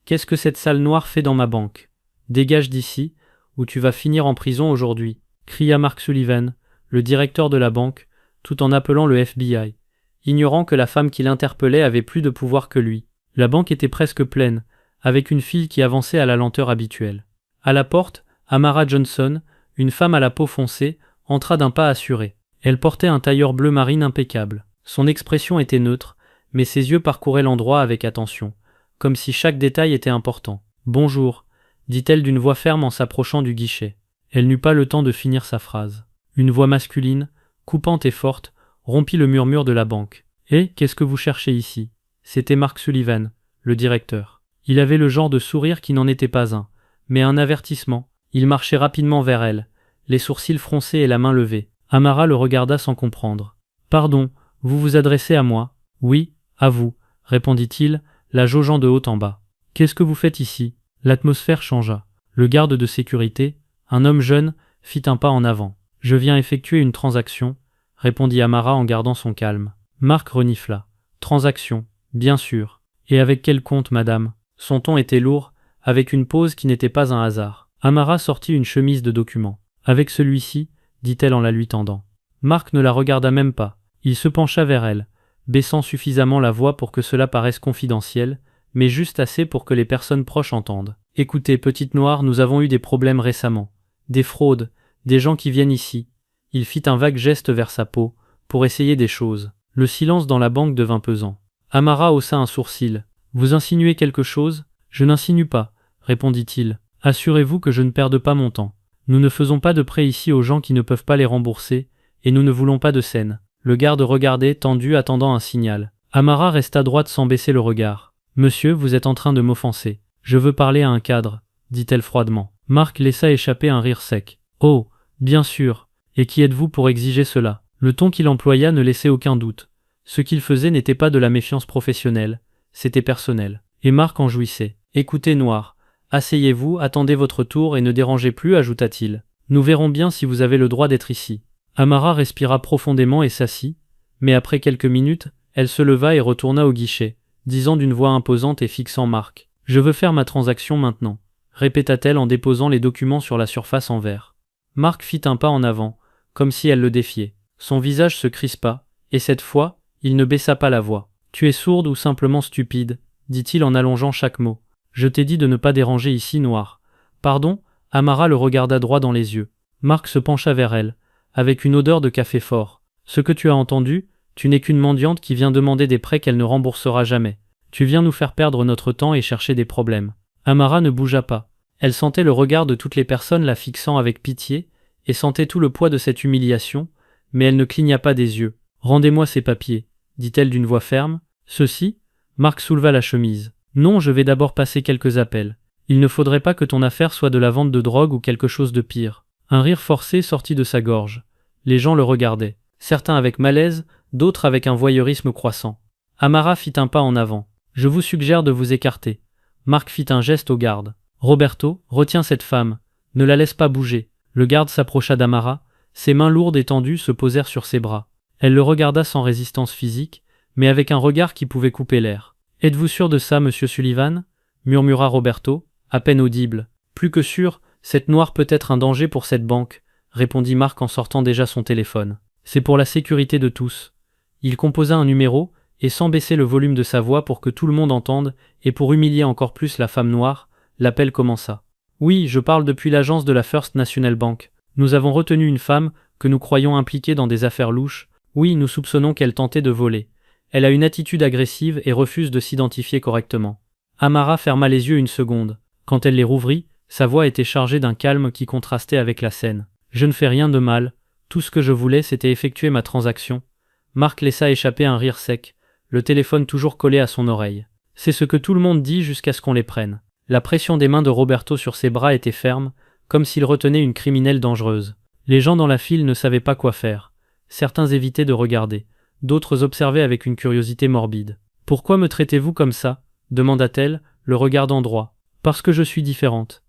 Qu'est-ce que cette salle noire fait dans ma banque? Dégage d'ici, ou tu vas finir en prison aujourd'hui, cria Mark Sullivan, le directeur de la banque, tout en appelant le FBI, ignorant que la femme qui l'interpellait avait plus de pouvoir que lui. La banque était presque pleine, avec une file qui avançait à la lenteur habituelle. À la porte, Amara Johnson, une femme à la peau foncée, entra d'un pas assuré. Elle portait un tailleur bleu marine impeccable. Son expression était neutre, mais ses yeux parcouraient l'endroit avec attention, comme si chaque détail était important. « Bonjour », dit-elle d'une voix ferme en s'approchant du guichet. Elle n'eut pas le temps de finir sa phrase. Une voix masculine, coupante et forte, rompit le murmure de la banque. « Eh, qu'est-ce que vous cherchez ici ?» C'était Mark Sullivan, le directeur. Il avait le genre de sourire qui n'en était pas un, mais un avertissement. Il marchait rapidement vers elle, les sourcils froncés et la main levée. Amara le regarda sans comprendre. « Pardon, vous vous adressez à moi ? » »« Oui, à vous, » répondit-il, la jaugeant de haut en bas. « Qu'est-ce que vous faites ici ?» L'atmosphère changea. Le garde de sécurité, un homme jeune, fit un pas en avant. « Je viens effectuer une transaction, » répondit Amara en gardant son calme. Mark renifla. « Transaction, bien sûr. Et avec quel compte, madame ?» Son ton était lourd, avec une pause qui n'était pas un hasard. Amara sortit une chemise de documents. « Avec celui-ci » dit-elle en la lui tendant. Mark ne la regarda même pas. Il se pencha vers elle, baissant suffisamment la voix pour que cela paraisse confidentiel, mais juste assez pour que les personnes proches entendent. « Écoutez, petite noire, nous avons eu des problèmes récemment. Des fraudes, des gens qui viennent ici. » Il fit un vague geste vers sa peau, pour essayer des choses. Le silence dans la banque devint pesant. Amara haussa un sourcil. « Vous insinuez quelque chose ? » ?»« Je n'insinue pas, » répondit-il. « Assurez-vous que je ne perde pas mon temps. Nous ne faisons pas de prêts ici aux gens qui ne peuvent pas les rembourser, et nous ne voulons pas de scène. » Le garde regardait, tendu, attendant un signal. Amara resta droite sans baisser le regard. « Monsieur, vous êtes en train de m'offenser. Je veux parler à un cadre, » dit-elle froidement. Mark laissa échapper un rire sec. « Oh, bien sûr. Et qui êtes-vous pour exiger cela ?» Le ton qu'il employa ne laissait aucun doute. Ce qu'il faisait n'était pas de la méfiance professionnelle, c'était personnel. Et Mark en jouissait. « Écoutez, Noir, asseyez-vous, attendez votre tour et ne dérangez plus, ajouta-t-il. Nous verrons bien si vous avez le droit d'être ici. » Amara respira profondément et s'assit, mais après quelques minutes, elle se leva et retourna au guichet, disant d'une voix imposante et fixant Mark. « Je veux faire ma transaction maintenant, » répéta-t-elle en déposant les documents sur la surface en verre. Mark fit un pas en avant, comme si elle le défiait. Son visage se crispa, et cette fois, il ne baissa pas la voix. « Tu es sourde ou simplement stupide ?» dit-il en allongeant chaque mot. « Je t'ai dit de ne pas déranger ici, Noir. »« Pardon ?» Amara le regarda droit dans les yeux. Mark se pencha vers elle, avec une odeur de café fort. « Ce que tu as entendu, tu n'es qu'une mendiante qui vient demander des prêts qu'elle ne remboursera jamais. Tu viens nous faire perdre notre temps et chercher des problèmes. » Amara ne bougea pas. Elle sentait le regard de toutes les personnes la fixant avec pitié, et sentait tout le poids de cette humiliation, mais elle ne cligna pas des yeux. « Rendez-moi ces papiers, » dit-elle d'une voix ferme. « Ceci ?» Mark souleva la chemise. « Non, je vais d'abord passer quelques appels. Il ne faudrait pas que ton affaire soit de la vente de drogue ou quelque chose de pire. » Un rire forcé sortit de sa gorge. Les gens le regardaient, certains avec malaise, d'autres avec un voyeurisme croissant. Amara fit un pas en avant. « Je vous suggère de vous écarter. » Mark fit un geste au garde. « Roberto, retiens cette femme. Ne la laisse pas bouger. » Le garde s'approcha d'Amara. Ses mains lourdes et tendues se posèrent sur ses bras. Elle le regarda sans résistance physique, mais avec un regard qui pouvait couper l'air. « Êtes-vous sûr de ça, monsieur Sullivan ?» murmura Roberto, à peine audible. « Plus que sûr, cette noire peut être un danger pour cette banque, » répondit Mark en sortant déjà son téléphone. « C'est pour la sécurité de tous. » Il composa un numéro, et sans baisser le volume de sa voix pour que tout le monde entende, et pour humilier encore plus la femme noire, l'appel commença. « Oui, je parle depuis l'agence de la First National Bank. Nous avons retenu une femme que nous croyons impliquée dans des affaires louches. Oui, nous soupçonnons qu'elle tentait de voler. Elle a une attitude agressive et refuse de s'identifier correctement. » Amara ferma les yeux une seconde. Quand elle les rouvrit, sa voix était chargée d'un calme qui contrastait avec la scène. « Je ne fais rien de mal. Tout ce que je voulais, c'était effectuer ma transaction. » Mark laissa échapper un rire sec, le téléphone toujours collé à son oreille. « C'est ce que tout le monde dit jusqu'à ce qu'on les prenne. » La pression des mains de Roberto sur ses bras était ferme, comme s'il retenait une criminelle dangereuse. Les gens dans la file ne savaient pas quoi faire. Certains évitaient de regarder, d'autres observaient avec une curiosité morbide. « Pourquoi me traitez-vous comme ça ?» demanda-t-elle, le regardant droit. « Parce que je suis différente. »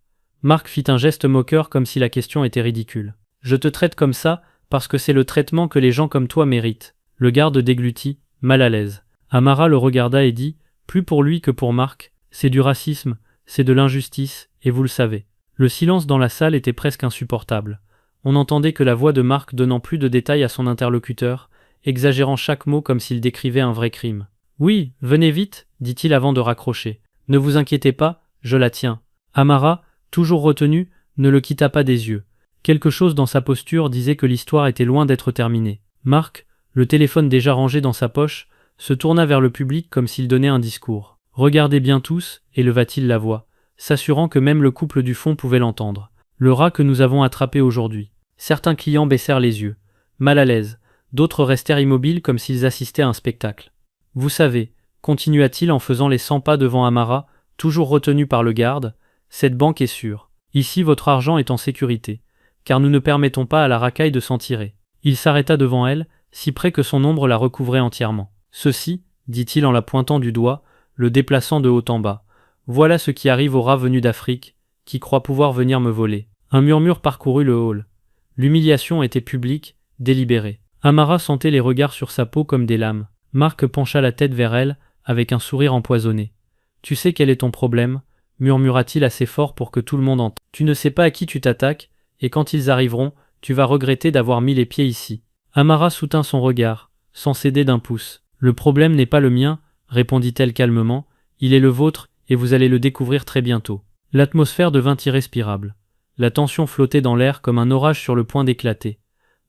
Mark fit un geste moqueur comme si la question était ridicule. « Je te traite comme ça parce que c'est le traitement que les gens comme toi méritent. » Le garde déglutit, mal à l'aise. Amara le regarda et dit, plus pour lui que pour Mark, « C'est du racisme, c'est de l'injustice, et vous le savez. Le silence dans la salle était presque insupportable. On n'entendait que la voix de Marc donnant plus de détails à son interlocuteur, exagérant chaque mot comme s'il décrivait un vrai crime. « Oui, venez vite, dit-il avant de raccrocher. Ne vous inquiétez pas, je la tiens. » Amara, toujours retenu, ne le quitta pas des yeux. Quelque chose dans sa posture disait que l'histoire était loin d'être terminée. Marc, le téléphone déjà rangé dans sa poche, se tourna vers le public comme s'il donnait un discours. « Regardez bien tous, » éleva-t-il la voix, s'assurant que même le couple du fond pouvait l'entendre. « Le rat que nous avons attrapé aujourd'hui. » Certains clients baissèrent les yeux, mal à l'aise, d'autres restèrent immobiles comme s'ils assistaient à un spectacle. « Vous savez, » continua-t-il en faisant les 100 pas devant Amara, toujours retenu par le garde, « cette banque est sûre. Ici votre argent est en sécurité, car nous ne permettons pas à la racaille de s'en tirer. » Il s'arrêta devant elle, si près que son ombre la recouvrait entièrement. « Ceci, » dit-il en la pointant du doigt, le déplaçant de haut en bas, « voilà ce qui arrive aux rats venus d'Afrique, qui croient pouvoir venir me voler. » Un murmure parcourut le hall. L'humiliation était publique, délibérée. Amara sentait les regards sur sa peau comme des lames. Marc pencha la tête vers elle, avec un sourire empoisonné. « Tu sais quel est ton problème ?» murmura-t-il assez fort pour que tout le monde entende. « Tu ne sais pas à qui tu t'attaques, et quand ils arriveront, tu vas regretter d'avoir mis les pieds ici. » Amara soutint son regard, sans céder d'un pouce. « Le problème n'est pas le mien, » répondit-elle calmement, « il est le vôtre, et vous allez le découvrir très bientôt. » L'atmosphère devint irrespirable. La tension flottait dans l'air comme un orage sur le point d'éclater.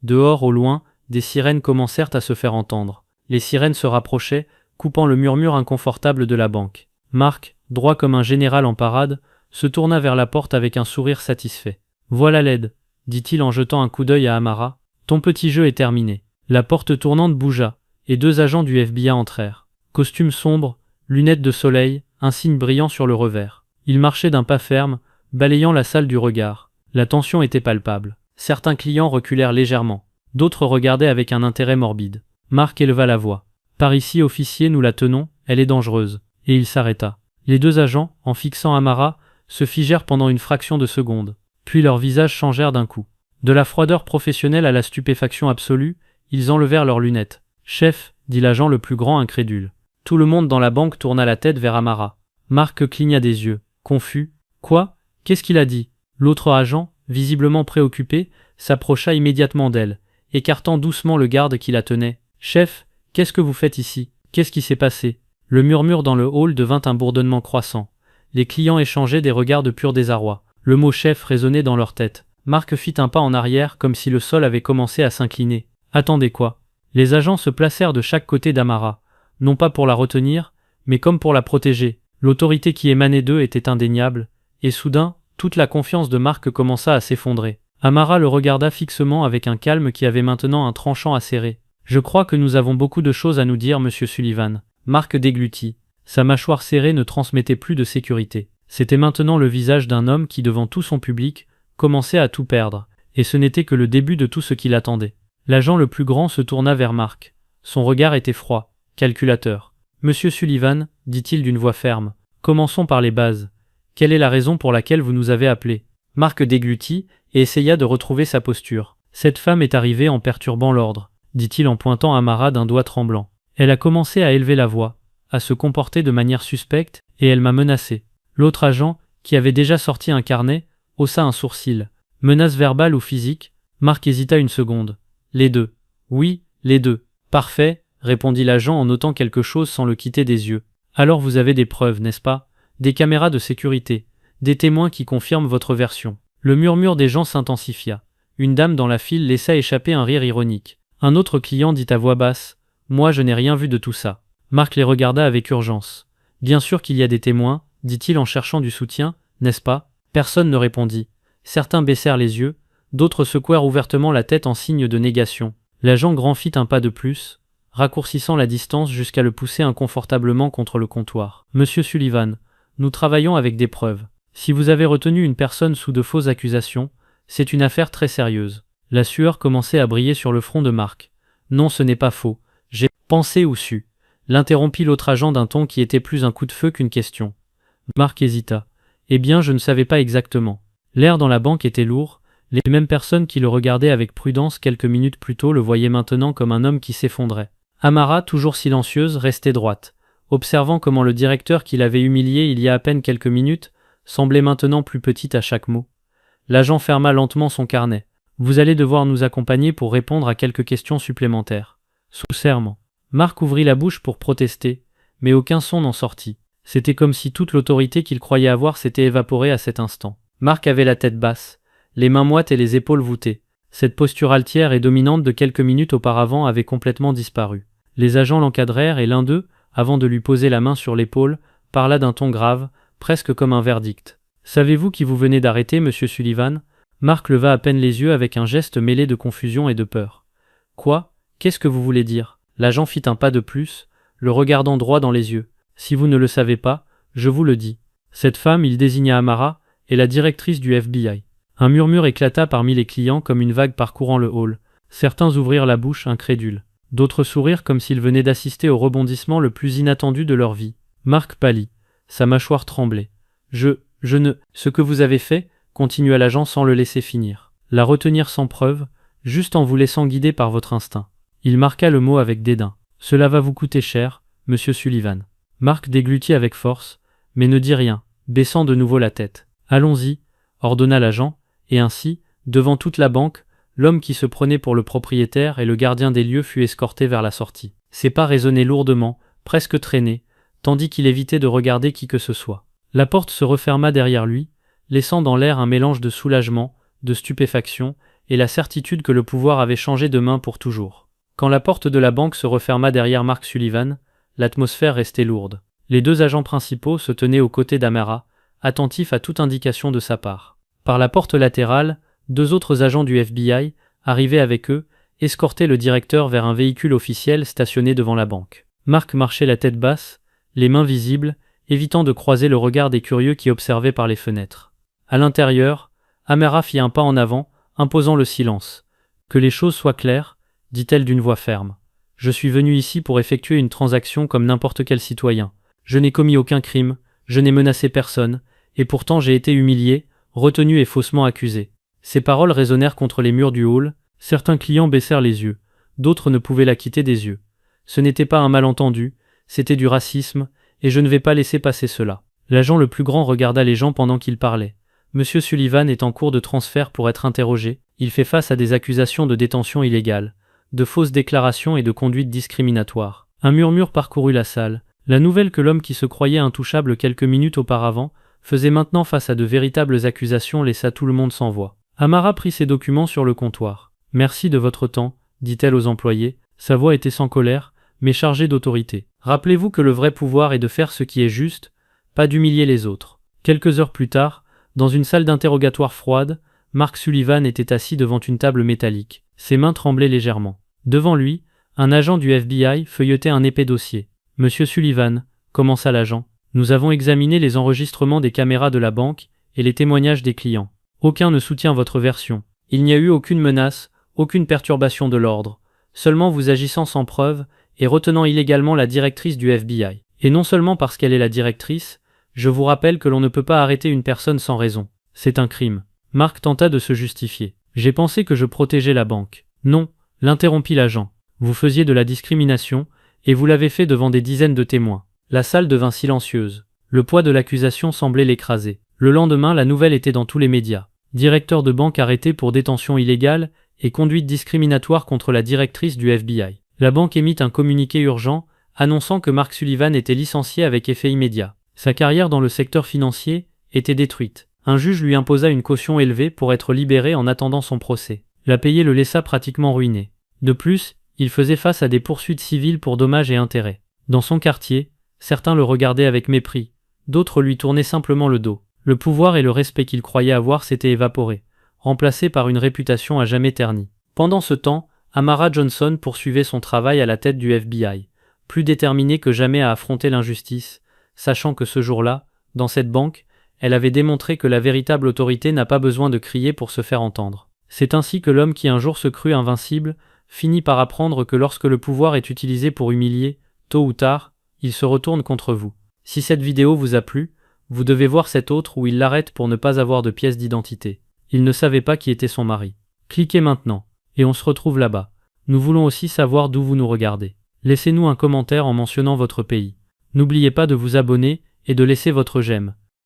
Dehors, au loin, des sirènes commencèrent à se faire entendre. Les sirènes se rapprochaient, coupant le murmure inconfortable de la banque. Marc, droit comme un général en parade, se tourna vers la porte avec un sourire satisfait. « Voilà l'aide, » dit-il en jetant un coup d'œil à Amara. « Ton petit jeu est terminé. » La porte tournante bougea, et 2 agents du FBI entrèrent. Costume sombre, lunettes de soleil, un signe brillant sur le revers. Ils marchaient d'un pas ferme, balayant la salle du regard. La tension était palpable. Certains clients reculèrent légèrement. D'autres regardaient avec un intérêt morbide. Marc éleva la voix. « Par ici, officier, nous la tenons, elle est dangereuse. » Et il s'arrêta. Les 2 agents, en fixant Amara, se figèrent pendant une fraction de seconde. Puis leurs visages changèrent d'un coup. De la froideur professionnelle à la stupéfaction absolue, ils enlevèrent leurs lunettes. « Chef, » dit l'agent le plus grand incrédule. Tout le monde dans la banque tourna la tête vers Amara. Marc cligna des yeux, confus. « Quoi ? Qu'est-ce qu'il a dit ?» L'autre agent, visiblement préoccupé, s'approcha immédiatement d'elle, écartant doucement le garde qui la tenait. « Chef, qu'est-ce que vous faites ici ? Qu'est-ce qui s'est passé ?» Le murmure dans le hall devint un bourdonnement croissant. Les clients échangeaient des regards de pur désarroi. Le mot « chef » résonnait dans leur tête. Marc fit un pas en arrière comme si le sol avait commencé à s'incliner. « Attendez quoi ?» Les agents se placèrent de chaque côté d'Amara, non pas pour la retenir, mais comme pour la protéger. L'autorité qui émanait d'eux était indéniable, et soudain, toute la confiance de Marc commença à s'effondrer. Amara le regarda fixement avec un calme qui avait maintenant un tranchant acéré. « Je crois que nous avons beaucoup de choses à nous dire, monsieur Sullivan. » Marc déglutit. Sa mâchoire serrée ne transmettait plus de sécurité. C'était maintenant le visage d'un homme qui, devant tout son public, commençait à tout perdre, et ce n'était que le début de tout ce qui l'attendait. L'agent le plus grand se tourna vers Marc. Son regard était froid, calculateur. « Monsieur Sullivan, » dit-il d'une voix ferme, « commençons par les bases. Quelle est la raison pour laquelle vous nous avez appelés ?» Marc déglutit et essaya de retrouver sa posture. « Cette femme est arrivée en perturbant l'ordre, » dit-il en pointant Amara d'un doigt tremblant. « Elle a commencé à élever la voix, à se comporter de manière suspecte, et elle m'a menacé. » L'autre agent, qui avait déjà sorti un carnet, haussa un sourcil. « Menace verbale ou physique ?» Marc hésita une seconde. « Les deux. »« Oui, les deux. »« Parfait, » répondit l'agent en notant quelque chose sans le quitter des yeux. « Alors vous avez des preuves, n'est-ce pas ? Des caméras de sécurité, des témoins qui confirment votre version. » Le murmure des gens s'intensifia. Une dame dans la file laissa échapper un rire ironique. Un autre client dit à voix basse « Moi je n'ai rien vu de tout ça. » Marc les regarda avec urgence. « Bien sûr qu'il y a des témoins, » dit-il en cherchant du soutien, « n'est-ce pas ?» Personne ne répondit. Certains baissèrent les yeux, d'autres secouèrent ouvertement la tête en signe de négation. L'agent grand fit un pas de plus, raccourcissant la distance jusqu'à le pousser inconfortablement contre le comptoir. « Monsieur Sullivan, nous travaillons avec des preuves. Si vous avez retenu une personne sous de fausses accusations, c'est une affaire très sérieuse. » La sueur commençait à briller sur le front de Marc. « Non, ce n'est pas faux. J'ai pensé ou su. » L'interrompit l'autre agent d'un ton qui était plus un coup de feu qu'une question. Marc hésita. « Eh bien, je ne savais pas exactement. » L'air dans la banque était lourd. Les mêmes personnes qui le regardaient avec prudence quelques minutes plus tôt le voyaient maintenant comme un homme qui s'effondrait. Amara, toujours silencieuse, restait droite, observant comment le directeur qui l'avait humiliée il y a à peine quelques minutes semblait maintenant plus petite à chaque mot. L'agent ferma lentement son carnet. Vous allez devoir nous accompagner pour répondre à quelques questions supplémentaires. Sous serment. Mark ouvrit la bouche pour protester, mais aucun son n'en sortit. C'était comme si toute l'autorité qu'il croyait avoir s'était évaporée à cet instant. Mark avait la tête basse, les mains moites et les épaules voûtées. Cette posture altière et dominante de quelques minutes auparavant avait complètement disparu. Les agents l'encadrèrent et l'un d'eux, avant de lui poser la main sur l'épaule, parla d'un ton grave, presque comme un verdict. « Savez-vous qui vous venez d'arrêter, monsieur Sullivan ?» Mark leva à peine les yeux avec un geste mêlé de confusion et de peur. « Quoi ? Qu'est-ce que vous voulez dire ?» L'agent fit un pas de plus, le regardant droit dans les yeux. « Si vous ne le savez pas, je vous le dis. Cette femme, il désigna Amara, est la directrice du FBI. » Un murmure éclata parmi les clients comme une vague parcourant le hall. Certains ouvrirent la bouche, incrédules. D'autres sourirent comme s'ils venaient d'assister au rebondissement le plus inattendu de leur vie. Mark pâlit. Sa mâchoire tremblait. Je ne... Ce que vous avez fait, continua l'agent sans le laisser finir. La retenir sans preuve, juste en vous laissant guider par votre instinct. Il marqua le mot avec dédain. Cela va vous coûter cher, monsieur Sullivan. Mark déglutit avec force, mais ne dit rien, baissant de nouveau la tête. Allons-y, ordonna l'agent, et ainsi, devant toute la banque, l'homme qui se prenait pour le propriétaire et le gardien des lieux fut escorté vers la sortie. Ses pas résonnaient lourdement, presque traînés, tandis qu'il évitait de regarder qui que ce soit. La porte se referma derrière lui, laissant dans l'air un mélange de soulagement, de stupéfaction, et la certitude que le pouvoir avait changé de main pour toujours. Quand la porte de la banque se referma derrière Mark Sullivan, l'atmosphère restait lourde. Les deux agents principaux se tenaient aux côtés d'Amara, attentifs à toute indication de sa part. Par la porte latérale, deux autres agents du FBI, arrivés avec eux, escortaient le directeur vers un véhicule officiel stationné devant la banque. Mark marchait la tête basse, les mains visibles, évitant de croiser le regard des curieux qui observaient par les fenêtres. À l'intérieur, Amara fit un pas en avant, imposant le silence. « Que les choses soient claires, » dit-elle d'une voix ferme. « Je suis venu ici pour effectuer une transaction comme n'importe quel citoyen. Je n'ai commis aucun crime, je n'ai menacé personne, et pourtant j'ai été humilié, retenu et faussement accusé. » Ces paroles résonnèrent contre les murs du hall, certains clients baissèrent les yeux, d'autres ne pouvaient la quitter des yeux. Ce n'était pas un malentendu, c'était du racisme, et je ne vais pas laisser passer cela. L'agent le plus grand regarda les gens pendant qu'il parlait. Monsieur Sullivan est en cours de transfert pour être interrogé, il fait face à des accusations de détention illégale, de fausses déclarations et de conduite discriminatoire. Un murmure parcourut la salle. La nouvelle que l'homme qui se croyait intouchable quelques minutes auparavant faisait maintenant face à de véritables accusations laissa tout le monde sans voix. Amara prit ses documents sur le comptoir. « Merci de votre temps », dit-elle aux employés. Sa voix était sans colère, mais chargée d'autorité. « Rappelez-vous que le vrai pouvoir est de faire ce qui est juste, pas d'humilier les autres. » Quelques heures plus tard, dans une salle d'interrogatoire froide, Mark Sullivan était assis devant une table métallique. Ses mains tremblaient légèrement. Devant lui, un agent du FBI feuilletait un épais dossier. « Monsieur Sullivan, » commença l'agent, « nous avons examiné les enregistrements des caméras de la banque et les témoignages des clients. Aucun ne soutient votre version. Il n'y a eu aucune menace, aucune perturbation de l'ordre, seulement vous agissant sans preuve et retenant illégalement la directrice du FBI. Et non seulement parce qu'elle est la directrice, je vous rappelle que l'on ne peut pas arrêter une personne sans raison. C'est un crime. » Mark tenta de se justifier. « J'ai pensé que je protégeais la banque. » « Non, » l'interrompit l'agent. « Vous faisiez de la discrimination, et vous l'avez fait devant des dizaines de témoins. » La salle devint silencieuse. Le poids de l'accusation semblait l'écraser. Le lendemain, la nouvelle était dans tous les médias. Directeur de banque arrêté pour détention illégale et conduite discriminatoire contre la directrice du FBI. La banque émit un communiqué urgent annonçant que Mark Sullivan était licencié avec effet immédiat. Sa carrière dans le secteur financier était détruite. Un juge lui imposa une caution élevée pour être libéré en attendant son procès. La payer le laissa pratiquement ruiné. De plus, il faisait face à des poursuites civiles pour dommages et intérêts. Dans son quartier, certains le regardaient avec mépris, d'autres lui tournaient simplement le dos. Le pouvoir et le respect qu'il croyait avoir s'étaient évaporés, remplacés par une réputation à jamais ternie. Pendant ce temps, Amara Johnson poursuivait son travail à la tête du FBI, plus déterminée que jamais à affronter l'injustice, sachant que ce jour-là, dans cette banque, elle avait démontré que la véritable autorité n'a pas besoin de crier pour se faire entendre. C'est ainsi que l'homme qui un jour se crut invincible finit par apprendre que lorsque le pouvoir est utilisé pour humilier, tôt ou tard, il se retourne contre vous. Si cette vidéo vous a plu, vous devez voir cette autre où il l'arrête pour ne pas avoir de pièce d'identité. Il ne savait pas qui était son mari. Cliquez maintenant, et on se retrouve là-bas. Nous voulons aussi savoir d'où vous nous regardez. Laissez-nous un commentaire en mentionnant votre pays. N'oubliez pas de vous abonner et de laisser votre j'aime.